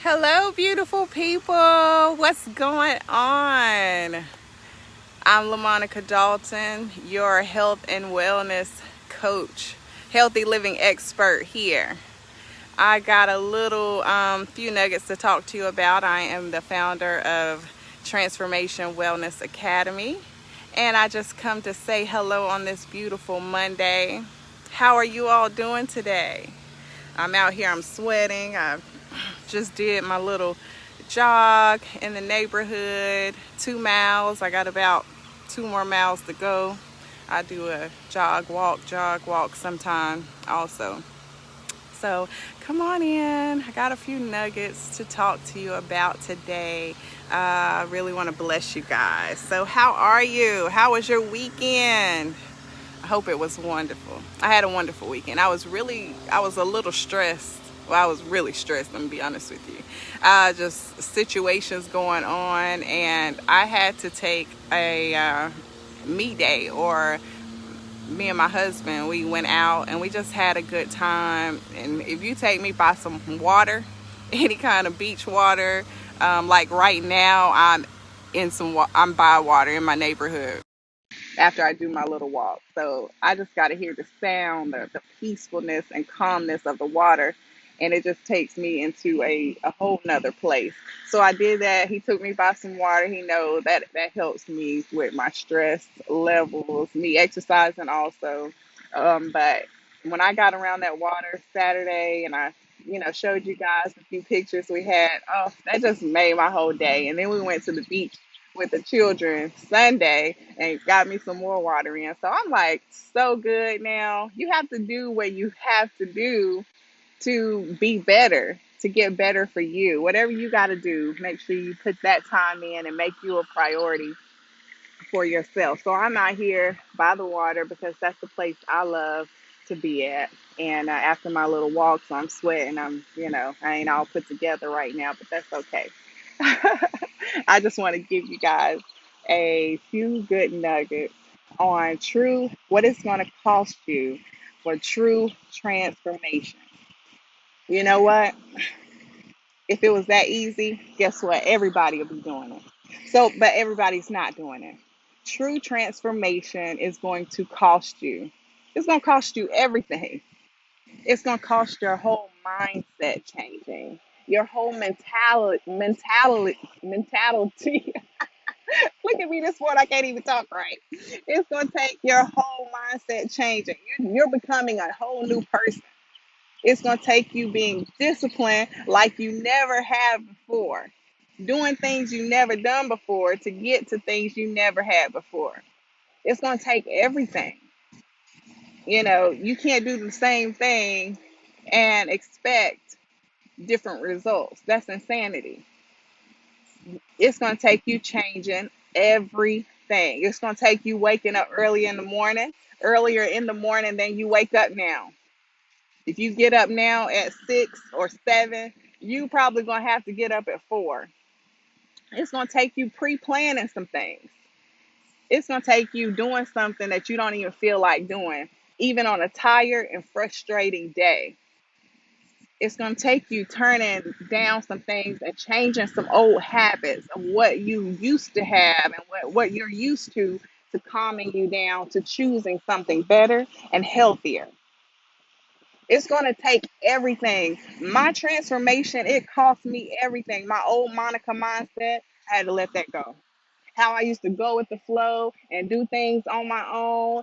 Hello, beautiful people. What's going on? I'm LaMonica Dalton, your health and wellness coach, healthy living expert here. I got a little few nuggets to talk to you about. I am the founder of Transformation Wellness Academy, and I just come to say hello on this beautiful Monday. How are you all doing today? I'm out here, I'm sweating. I just did my little jog in the neighborhood, 2 miles. I got about 2 more miles to go. I do a jog, walk sometime also. So come on in. I got a few nuggets to talk to you about today. I really want to bless you guys. So how are you? How was your weekend? I hope it was wonderful. I had a wonderful weekend. I was a little stressed. Well, I was really stressed, let me be honest with you. Just situations going on, and I had to take a me day, or me and my husband, we went out and we just had a good time. And if you take me by some water, any kind of beach water, like right now, I'm by water in my neighborhood after I do my little walk. So I just got to hear the sound, the peacefulness and calmness of the water. And it just takes me into a whole nother place. So I did that. He took me by some water. He knows that helps me with my stress levels, me exercising also. But when I got around that water Saturday and I showed you guys a few pictures we had, oh, that just made my whole day. And then we went to the beach with the children Sunday and got me some more water in. So I'm like, so good now. You have to do what you have to do to be better, to get better for you. Whatever you got to do, make sure you put that time in and make you a priority for yourself. So I'm out here by the water because that's the place I love to be at. And after my little walk, so I'm sweating. I ain't all put together right now, but that's okay. I just want to give you guys a few good nuggets on what it's going to cost you for true transformation. You know what? If it was that easy, guess what? Everybody will be doing it. So, but everybody's not doing it. True transformation is going to cost you. It's going to cost you everything. It's going to cost your whole mindset changing, your whole mentality. Look at me this morning. I can't even talk right. It's going to take your whole mindset changing. You're becoming a whole new person. It's going to take you being disciplined like you never have before, doing things you never done before to get to things you never had before. It's going to take everything. You can't do the same thing and expect different results. That's insanity. It's going to take you changing everything. It's going to take you waking up earlier in the morning than you wake up now. If you get up now at 6 or 7, you probably going to have to get up at 4. It's going to take you pre-planning some things. It's going to take you doing something that you don't even feel like doing, even on a tired and frustrating day. It's going to take you turning down some things and changing some old habits of what you used to have and what you're used to calming you down to choosing something better and healthier. It's going to take everything. My transformation, it cost me everything. My old Monica mindset, I had to let that go. How I used to go with the flow and do things on my own,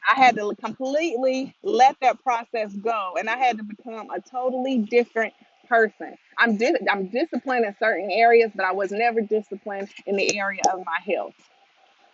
I had to completely let that process go, and I had to become a totally different person. I'm disciplined in certain areas, but I was never disciplined in the area of my health.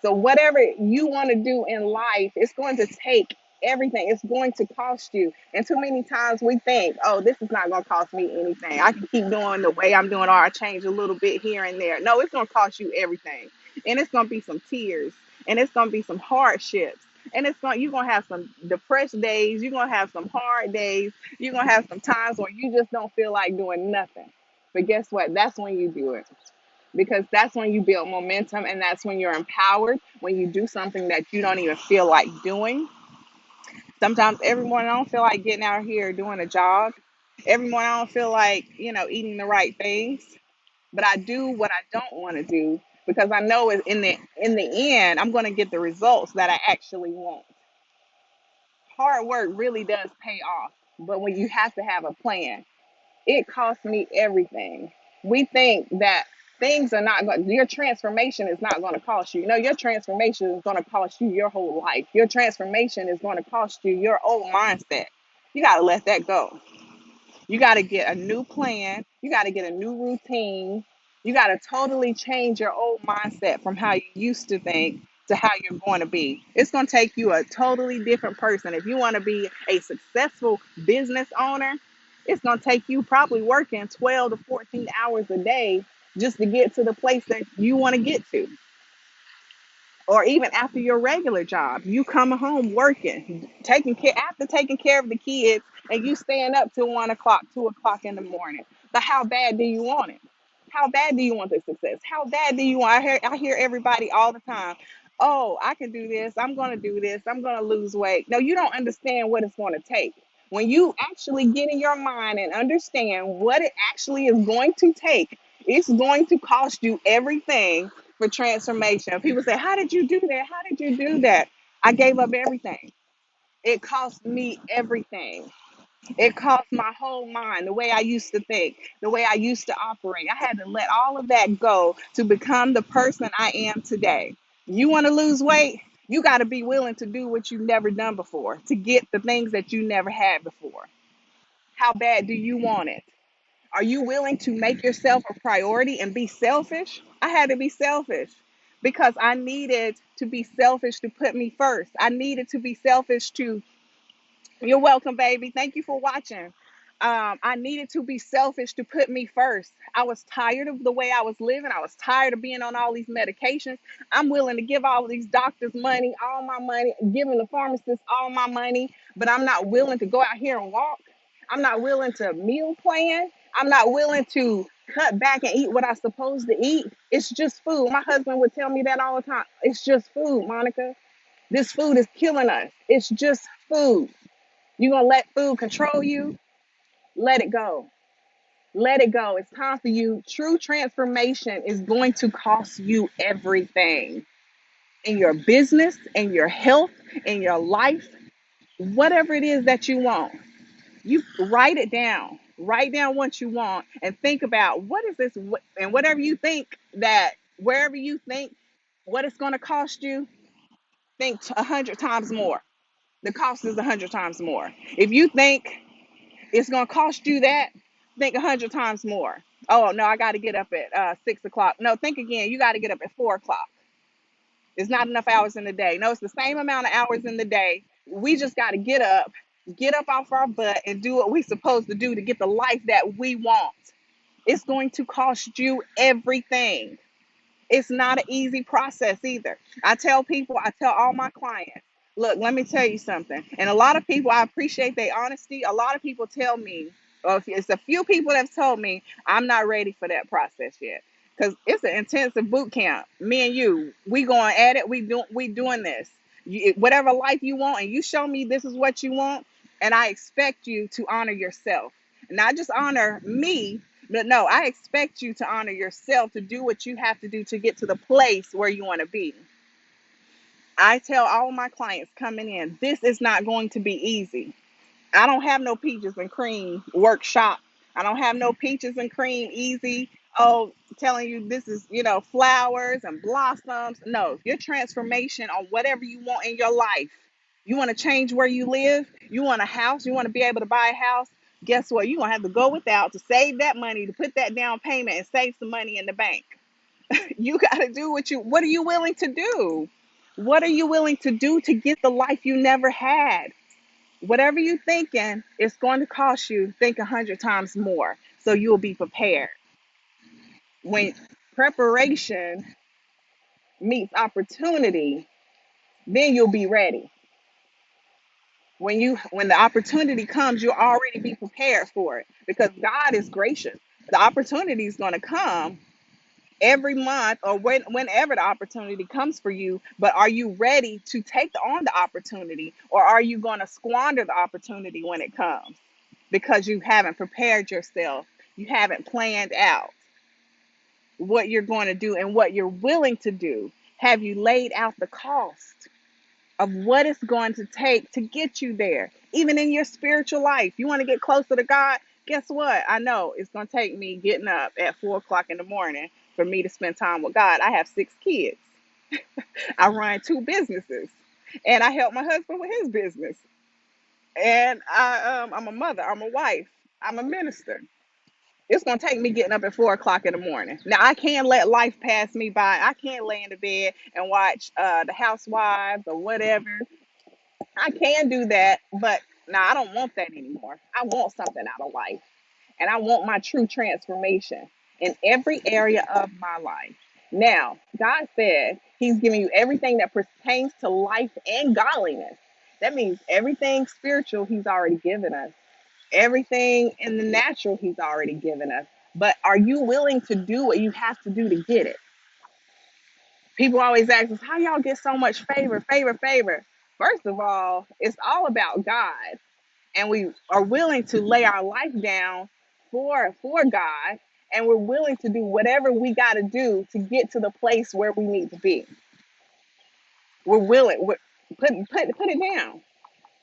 So whatever you want to do in life, it's going to take everything. It's going to cost you. And too many times we think, oh, this is not going to cost me anything. I can keep doing the way I'm doing, or I change a little bit here and there. No, it's going to cost you everything. And it's going to be some tears, and it's going to be some hardships. And you're gonna have some depressed days, you're gonna have some hard days, you're gonna have some times where you just don't feel like doing nothing. But guess what? That's when you do it, because that's when you build momentum, and that's when you're empowered, when you do something that you don't even feel like doing. Sometimes every morning I don't feel like getting out here doing a jog. Every morning I don't feel like, eating the right things, but I do what I don't want to do because I know in the end I'm going to get the results that I actually want. Hard work really does pay off, but when you have to have a plan, it costs me everything. We think that things are not going, your transformation is not going to cost you. No, your transformation is going to cost you your whole life. Your transformation is going to cost you your old mindset. You got to let that go. You got to get a new plan. You got to get a new routine. You got to totally change your old mindset from how you used to think to how you're going to be. It's going to take you a totally different person. If you want to be a successful business owner, it's going to take you probably working 12 to 14 hours a day just to get to the place that you want to get to. Or even after your regular job, you come home working, taking care of the kids, and you staying up till 1 o'clock, 2 o'clock in the morning. But how bad do you want it? How bad do you want the success? How bad do you want? I hear everybody all the time. Oh, I can do this. I'm going to do this. I'm going to lose weight. No, you don't understand what it's going to take. When you actually get in your mind and understand what it actually is going to take, it's going to cost you everything for transformation. People say, how did you do that? How did you do that? I gave up everything. It cost me everything. It cost my whole mind, the way I used to think, the way I used to operate. I had to let all of that go to become the person I am today. You want to lose weight? You got to be willing to do what you've never done before, to get the things that you never had before. How bad do you want it? Are you willing to make yourself a priority and be selfish? I had to be selfish because I needed to be selfish to put me first. I needed to be selfish to, you're welcome, baby. Thank you for watching. I needed to be selfish to put me first. I was tired of the way I was living. I was tired of being on all these medications. I'm willing to give all these doctors money, all my money, giving the pharmacists all my money, but I'm not willing to go out here and walk. I'm not willing to meal plan. I'm not willing to cut back and eat what I'm supposed to eat. It's just food. My husband would tell me that all the time. It's just food, Monica. This food is killing us. It's just food. You gonna let food control you? Let it go. Let it go. It's time for you. True transformation is going to cost you everything in your business, in your health, in your life, whatever it is that you want. You write it down. Write down what you want and think about what is this, and whatever you think that wherever you think what it's going to cost you, think 100 times more. The cost is 100 times more. If you think it's gonna cost you that, think 100 times more. Oh no, I got to get up at 6 o'clock. No, think again. You got to get up at 4 o'clock. It's not enough hours in the day. No, it's the same amount of hours in the day. We just got to get up off our butt and do what we're supposed to do to get the life that we want. It's going to cost you everything. It's not an easy process either. I tell all my clients, look, let me tell you something. And a lot of people, I appreciate their honesty. A lot of people tell me, or if it's a few people that have told me, I'm not ready for that process yet. Because it's an intensive boot camp. Me and you, we going at it. We doing this. Whatever life you want, and you show me this is what you want, and I expect you to honor yourself. Not just honor me, but no, I expect you to honor yourself, to do what you have to do to get to the place where you want to be. I tell all my clients coming in, this is not going to be easy. I don't have no peaches and cream workshop. I don't have no peaches and cream easy. Oh, telling you this is, flowers and blossoms. No, your transformation on whatever you want in your life. You want to change where you live? You want a house? You want to be able to buy a house? Guess what? You're going to have to go without to save that money, to put that down payment and save some money in the bank. You got to do what are you willing to do? What are you willing to do to get the life you never had? Whatever you thinking, it's going to cost you, think 100 times more. So you'll be prepared. When preparation meets opportunity, then you'll be ready. When the opportunity comes, you'll already be prepared for it because God is gracious. The opportunity is going to come every month or whenever the opportunity comes for you, but are you ready to take on the opportunity, or are you going to squander the opportunity when it comes? because you haven't prepared yourself. You haven't planned out what you're going to do and what you're willing to do. Have you laid out the cost of what it's going to take to get you there? Even in your spiritual life, you want to get closer to God. Guess what? I know it's going to take me getting up at 4 o'clock in the morning for me to spend time with God. I have 6 kids. I run 2 businesses, and I help my husband with his business. And I'm a mother. I'm a wife. I'm a minister. It's gonna take me getting up at 4 o'clock in the morning. Now I can't let life pass me by. I can't lay in the bed and watch the Housewives or whatever. I can do that, but now I don't want that anymore. I want something out of life, and I want my true transformation in every area of my life. Now, God said He's giving you everything that pertains to life and godliness. That means everything spiritual He's already given us. Everything in the natural He's already given us. But are you willing to do what you have to do to get it? People always ask us, how y'all get so much favor, favor, favor? First of all, it's all about God. And we are willing to lay our life down for God. And we're willing to do whatever we got to do to get to the place where we need to be. We're willing. Put it down.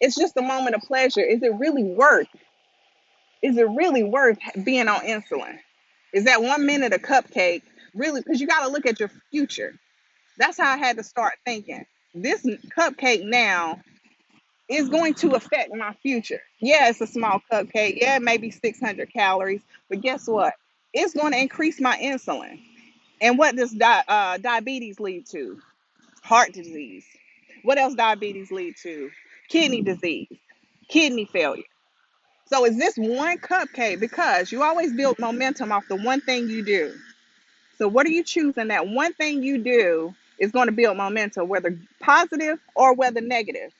It's just a moment of pleasure. Is it really worth being on insulin? Is that 1 minute a cupcake really? Because you got to look at your future. That's how I had to start thinking. This cupcake now is going to affect my future. Yeah, it's a small cupcake. Yeah, maybe 600 calories. But guess what? It's going to increase my insulin. And what does diabetes lead to? Heart disease. What else diabetes lead to? Kidney disease, kidney failure. So is this one cupcake? Because you always build momentum off the one thing you do. So what are you choosing? That one thing you do is going to build momentum, whether positive or whether negative.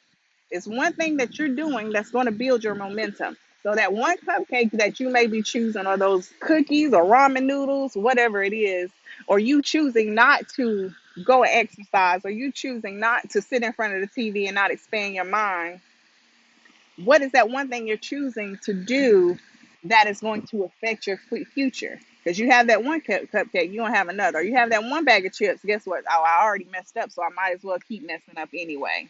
It's one thing that you're doing that's going to build your momentum. So that one cupcake that you may be choosing, or those cookies or ramen noodles, whatever it is, or you choosing not to go and exercise, or you choosing not to sit in front of the TV and not expand your mind, what is that one thing you're choosing to do that is going to affect your future? Because you have that one cupcake, you don't have another. You have that one bag of chips. Guess what? Oh, I already messed up, so I might as well keep messing up anyway.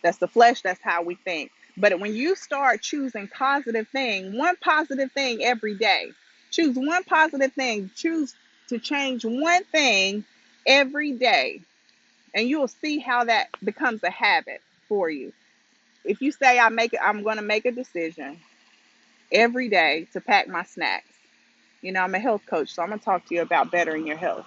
That's the flesh. That's how we think. But when you start choosing positive thing, one positive thing every day, choose one positive thing. Choose to change one thing every day, and you will see how that becomes a habit for you. If you say I'm going to make a decision every day to pack my snacks. You know, I'm a health coach, so I'm going to talk to you about bettering your health.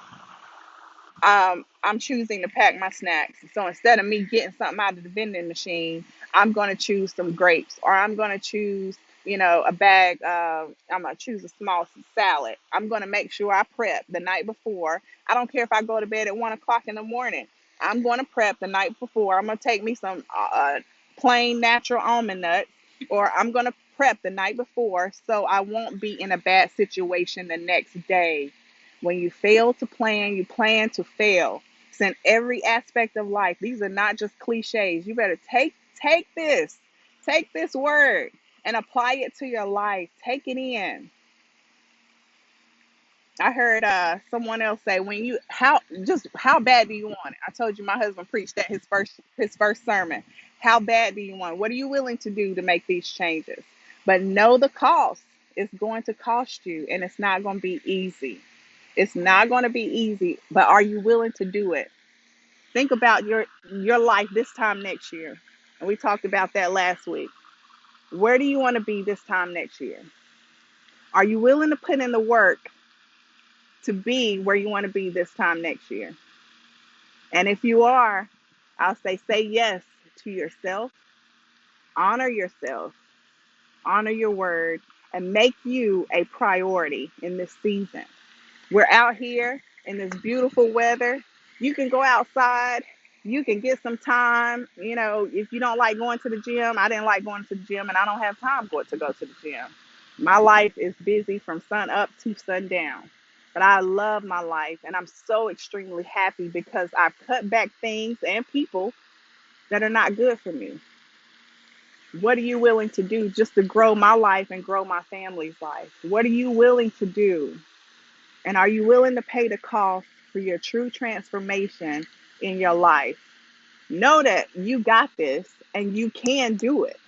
I'm choosing to pack my snacks. So instead of me getting something out of the vending machine, I'm going to choose some grapes, or I'm going to choose, a bag of, I'm going to choose a small salad. I'm going to make sure I prep the night before. I don't care if I go to bed at 1 o'clock in the morning. I'm going to prep the night before. I'm going to take me some plain natural almond nuts, or I'm going to prep the night before so I won't be in a bad situation the next day. When you fail to plan, you plan to fail. It's in every aspect of life. These are not just cliches. You better take this word and apply it to your life. Take it in. I heard someone else say, when you how bad do you want it? I told you my husband preached that his first sermon. How bad do you want it? What are you willing to do to make these changes? But know the cost. It's going to cost you, and it's not going to be easy. It's not going to be easy, but are you willing to do it? Think about your life this time next year. And we talked about that last week. Where do you want to be this time next year? Are you willing to put in the work to be where you want to be this time next year? And if you are, I'll say yes to yourself, honor your word, and make you a priority in this season. We're out here in this beautiful weather. You can go outside. You can get some time. If you don't like going to the gym, I didn't like going to the gym, and I don't have time to go to the gym. My life is busy from sun up to sundown. But I love my life, and I'm so extremely happy because I've cut back things and people that are not good for me. What are you willing to do just to grow my life and grow my family's life? What are you willing to do? And are you willing to pay the cost for your true transformation in your life? Know that you got this and you can do it.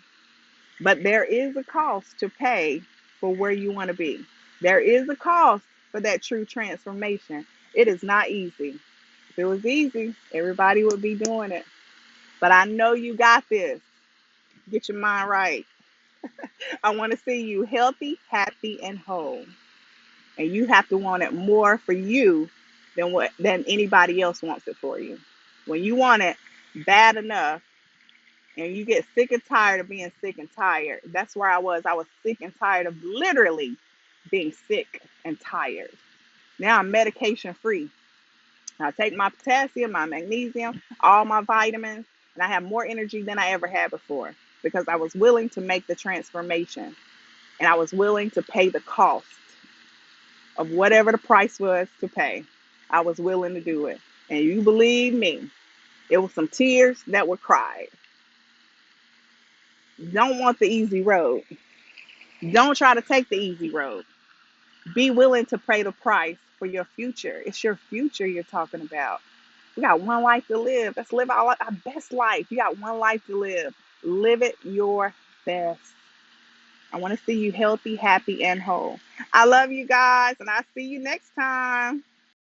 But there is a cost to pay for where you want to be. There is a cost for that true transformation. It is not easy. If it was easy, everybody would be doing it. But I know you got this. Get your mind right. I want to see you healthy, happy, and whole. And you have to want it more for you than anybody else wants it for you. When you want it bad enough and you get sick and tired of being sick and tired, that's where I was. I was sick and tired of literally being sick and tired. Now I'm medication free. I take my potassium, my magnesium, all my vitamins, and I have more energy than I ever had before because I was willing to make the transformation and I was willing to pay the cost of whatever the price was to pay. I was willing to do it. And you believe me, it was some tears that were cried. Don't want the easy road. Don't try to take the easy road. Be willing to pay the price for your future. It's your future you're talking about. We got one life to live. Let's live our best life. You got one life to live. Live it your best. I want to see you healthy, happy, and whole. I love you guys, and I'll see you next time.